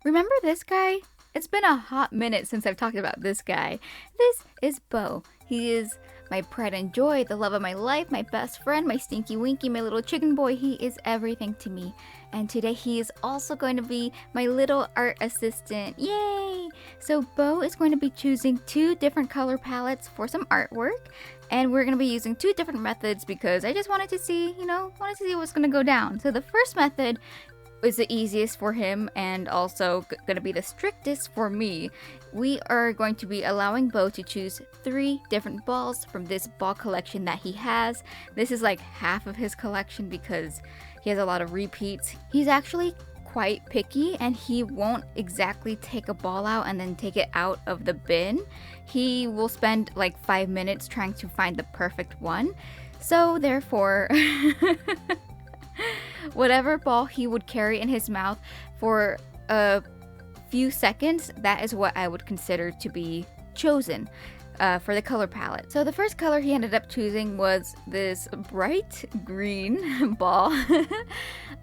Remember this guy? It's been a hot minute since I've talked about this guy. This is Bo. He is my pride and joy, the love of my life, my best friend, my stinky winky, my little chicken boy. He is everything to me. And today he is also going to be my little art assistant. Yay! So Bo is going to be choosing 2 different color palettes for some artwork. And we're going to be using 2 different methods because I just wanted to see, what's going to go down. So the first method is the easiest for him and also going to be the strictest for me. We are going to be allowing Bo to choose 3 different balls from this ball collection that he has. This is like half of his collection because he has a lot of repeats. He's actually quite picky and he won't exactly take a ball out and then take it out of the bin. He will spend like 5 minutes trying to find the perfect one. So therefore whatever ball he would carry in his mouth for a few seconds, that is what I would consider to be chosen for the color palette. So the first color he ended up choosing was this bright green ball.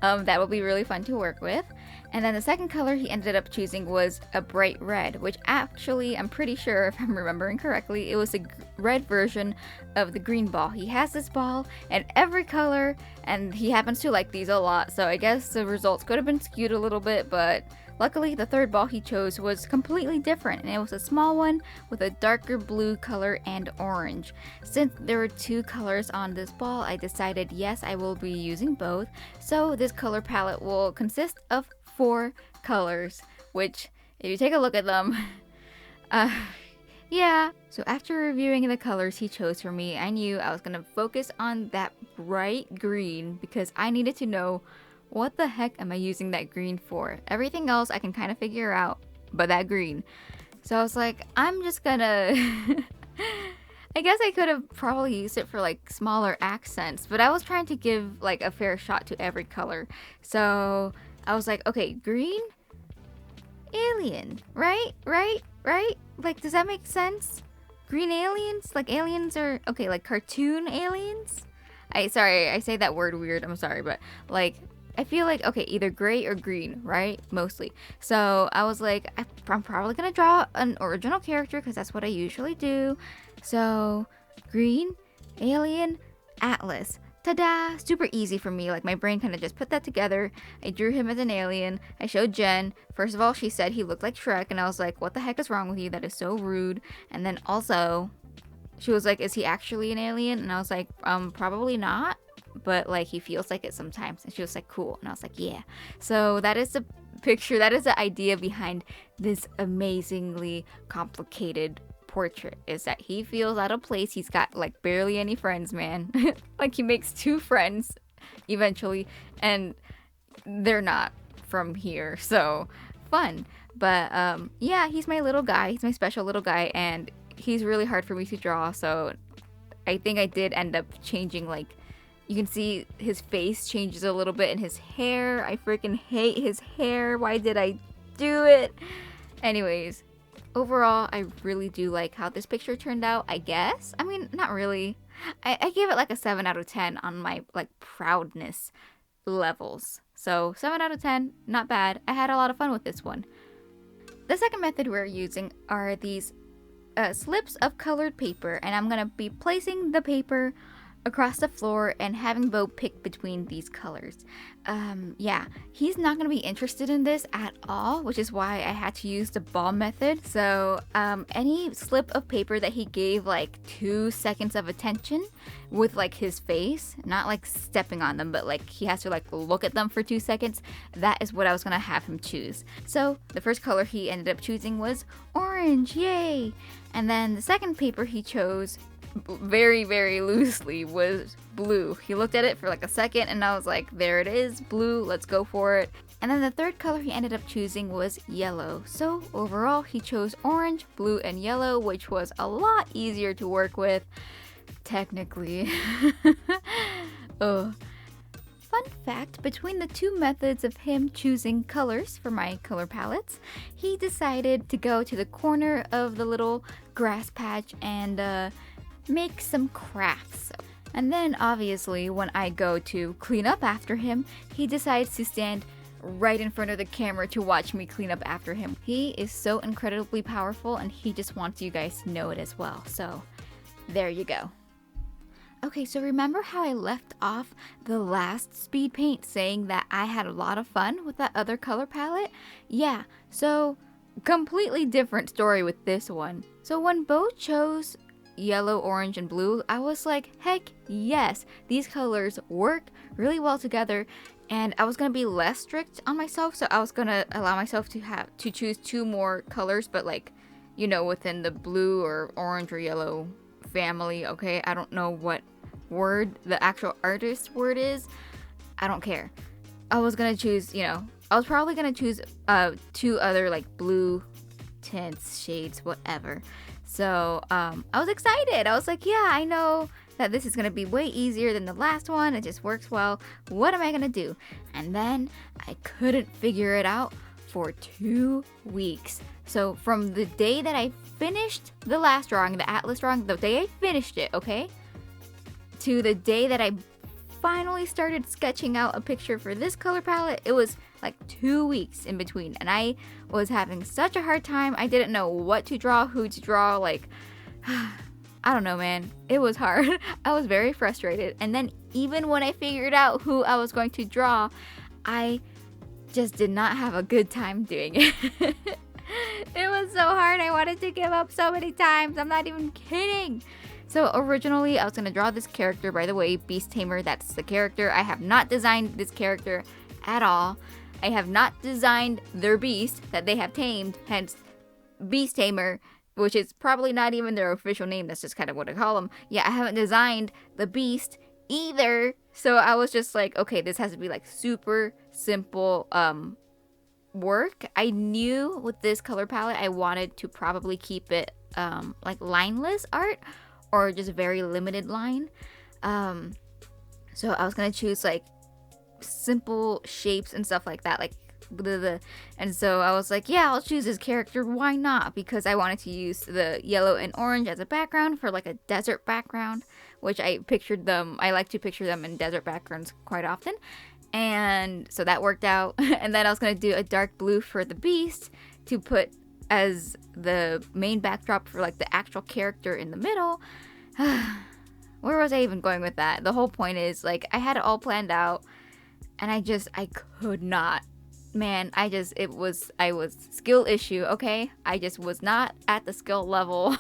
That will be really fun to work with. And then the second color he ended up choosing was a bright red, which actually, I'm pretty sure, if I'm remembering correctly, it was a red version of the green ball. He has this ball in every color, and he happens to like these a lot, so I guess the results could have been skewed a little bit, but luckily the third ball he chose was completely different, and it was a small one with a darker blue color and orange. Since there were 2 colors on this ball, I decided yes, I will be using both, so this color palette will consist of 4 colors, which if you take a look at them, yeah. So after reviewing the colors he chose for me, I knew I was gonna focus on that bright green because I needed to know what the heck am I using that green for. Everything else I can kind of figure out, but that green. So I was like, I'm just gonna I guess I could have probably used it for like smaller accents, but I was trying to give like a fair shot to every color. So I was like, okay, green, alien, right? Like, does that make sense? Green aliens? Like aliens are, okay, like cartoon aliens? Sorry, I say that word weird, I'm sorry, but like, I feel like, okay, either gray or green, right? Mostly. So I was like, I'm probably gonna draw an original character because that's what I usually do. So, green, alien, Atlas. Ta-da! Super easy for me. Like, my brain kind of just put that together. I drew him as an alien. I showed Jen. First of all, she said he looked like Shrek, and I was like, what the heck is wrong with you? That is so rude. And then also, she was like, is he actually an alien? And I was like, probably not. But, like, he feels like it sometimes. And she was like, cool. And I was like, yeah. So, that is the picture. That is the idea behind this amazingly complicated portrait, is that he feels out of place. He's got like barely any friends, man. Like he makes 2 friends eventually and they're not from here, so fun. But yeah, he's my little guy. He's my special little guy and he's really hard for me to draw, so I think I did end up changing, like, you can see his face changes a little bit and his hair. I freaking hate his hair. Why did I do it? Anyways, overall, I really do like how this picture turned out, I guess. I mean, not really. I gave it like a 7 out of 10 on my like proudness levels. So 7 out of 10, not bad. I had a lot of fun with this one. The second method we're using are these slips of colored paper, and I'm gonna be placing the paper across the floor and having Bo pick between these colors. Yeah, he's not gonna be interested in this at all, which is why I had to use the ball method. So any slip of paper that he gave like 2 seconds of attention with like his face, not like stepping on them, but like he has to like look at them for 2 seconds, that is what I was gonna have him choose. So the first color he ended up choosing was orange, yay! And then the second paper he chose very, very loosely was blue. He looked at it for like a second and I was like, there it is, blue, let's go for it. And then the third color he ended up choosing was yellow. So overall he chose orange, blue, and yellow, which was a lot easier to work with, technically. Oh. Fun fact, between the 2 methods of him choosing colors for my color palettes, he decided to go to the corner of the little grass patch and make some crafts. And then obviously when I go to clean up after him, he decides to stand right in front of the camera to watch me clean up after him. He is so incredibly powerful, and he just wants you guys to know it as well. So there you go. Okay, so remember how I left off the last speed paint saying that I had a lot of fun with that other color palette? Yeah, so completely different story with this one. So when Bo chose yellow, orange, and blue, I was like, heck yes, these colors work really well together, and I was gonna be less strict on myself, so I was gonna allow myself to choose 2 more colors, but like, you know, within the blue or orange or yellow family. Okay, I don't know what word the actual artist word is. I don't care. I was gonna choose, you know, I was probably gonna choose 2 other like blue tints, shades, whatever. So I was excited. I was like, yeah, I know that this is gonna be way easier than the last one. It just works well. What am I gonna do? And then I couldn't figure it out for 2 weeks. So from the day that I finished the last drawing, the Atlas drawing, the day I finished it, okay, to the day that I finally started sketching out a picture for this color palette, it was like 2 weeks in between, and I was having such a hard time. I didn't know what to draw, who to draw, like I don't know, man. It was hard. I was very frustrated, and then even when I figured out who I was going to draw, I just did not have a good time doing it. It was so hard. I wanted to give up so many times. I'm not even kidding. So originally I was going to draw this character, by the way, Beast Tamer. That's the character. I have not designed this character at all. I have not designed their beast that they have tamed, hence Beast Tamer, which is probably not even their official name. That's just kind of what I call them. Yeah, I haven't designed the beast either. So I was just like, okay, this has to be like super simple work. I knew with this color palette I wanted to probably keep it like lineless art, or just very limited line. So I was gonna choose like simple shapes and stuff like that, like and so I was like, yeah, I'll choose this character, why not? Because I wanted to use the yellow and orange as a background for like a desert background, which I like to picture them in desert backgrounds quite often, and so that worked out. And then I was gonna do a dark blue for the beast to put as the main backdrop for like the actual character in the middle. Where was I even going with that? The whole point is, like, I had it all planned out, and I could not. Man, I was skill issue, okay? I just was not at the skill level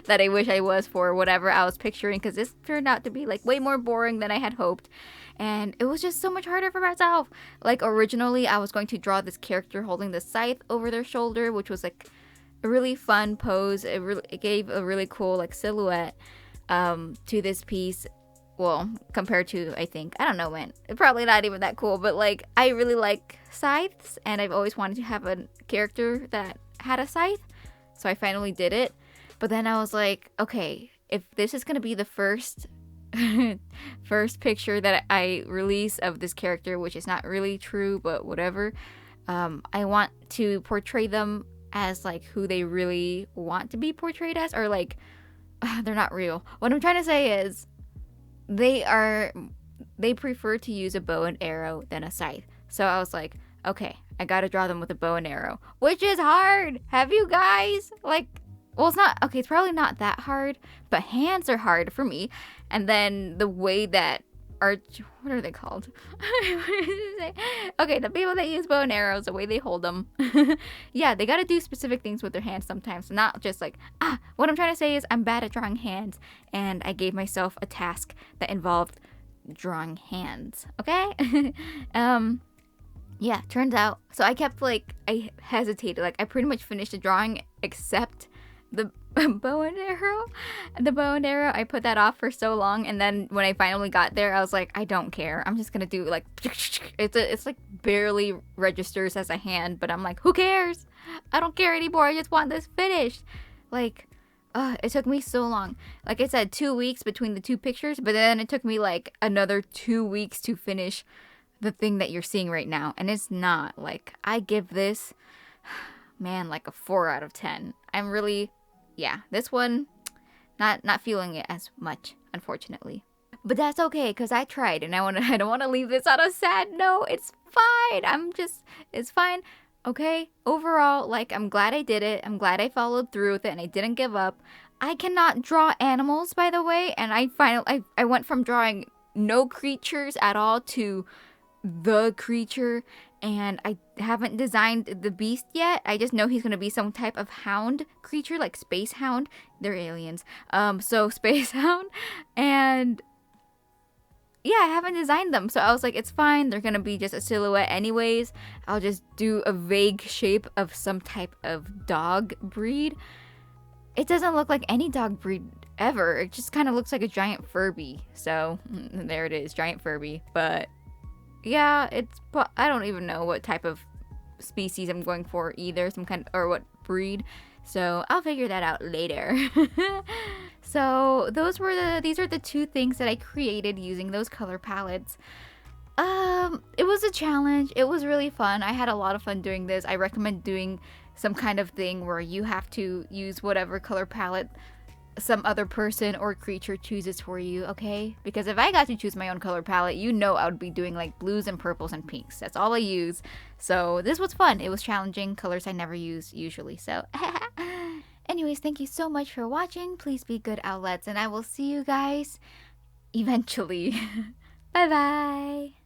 that I wish I was for whatever I was picturing, because this turned out to be like way more boring than I had hoped. And it was just so much harder for myself. Like, originally I was going to draw this character holding the scythe over their shoulder, which was like a really fun pose. It gave a really cool like silhouette to this piece. Well, compared to, I don't know, man, probably not even that cool, but like, I really like scythes, and I've always wanted to have a character that had a scythe, so I finally did it. But then I was like, okay, if this is gonna be the first picture that I release of this character, which is not really true, but whatever, I want to portray them as like who they really want to be portrayed as, or like, they're not real. What I'm trying to say is, they prefer to use a bow and arrow than a scythe. So I was like, okay, I gotta draw them with a bow and arrow, which is hard. Have you guys, like, well, it's probably not that hard, but hands are hard for me. And then the way that what are they called? Okay, the people that use bow and arrows, the way they hold them. Yeah, they gotta do specific things with their hands sometimes, not just like, what I'm trying to say is I'm bad at drawing hands, and I gave myself a task that involved drawing hands, okay? Yeah, turns out, so I hesitated, like, I pretty much finished the drawing except the bow and arrow. The bow and arrow, I put that off for so long, and then when I finally got there, I was like, I don't care. I'm just gonna do like, it's like barely registers as a hand, but I'm like, who cares? I don't care anymore. I just want this finished. Like, it took me so long. Like I said, 2 weeks between the 2 pictures, but then it took me like another 2 weeks to finish the thing that you're seeing right now. And it's not like, I give this, man, like a 4 out of 10. I'm really, yeah, this one, not feeling it as much, unfortunately. But that's okay, because I tried, and I don't want to leave this on a sad note. It's fine. It's fine. Okay, overall, like, I'm glad I did it. I'm glad I followed through with it and I didn't give up. I cannot draw animals, by the way, and I went from drawing no creatures at all to the creature, and I haven't designed the beast yet. I just know he's gonna be some type of hound creature, like space hound. They're aliens. So space hound, and yeah, I haven't designed them. So I was like, it's fine. They're gonna be just a silhouette anyways. I'll just do a vague shape of some type of dog breed. It doesn't look like any dog breed ever. It just kind of looks like a giant Furby. So there it is, giant Furby. But yeah, I don't even know what type of species I'm going for either, or what breed. So I'll figure that out later. So these are the two things that I created using those color palettes. It was a challenge. It was really fun. I had a lot of fun doing this. I recommend doing some kind of thing where you have to use whatever color palette some other person or creature chooses for you, okay? Because if I got to choose my own color palette, you know I would be doing like blues and purples and pinks. That's all I use. So this was fun. It was challenging. Colors I never use usually. So anyways, thank you so much for watching. Please be good outlets, and I will see you guys eventually. Bye bye.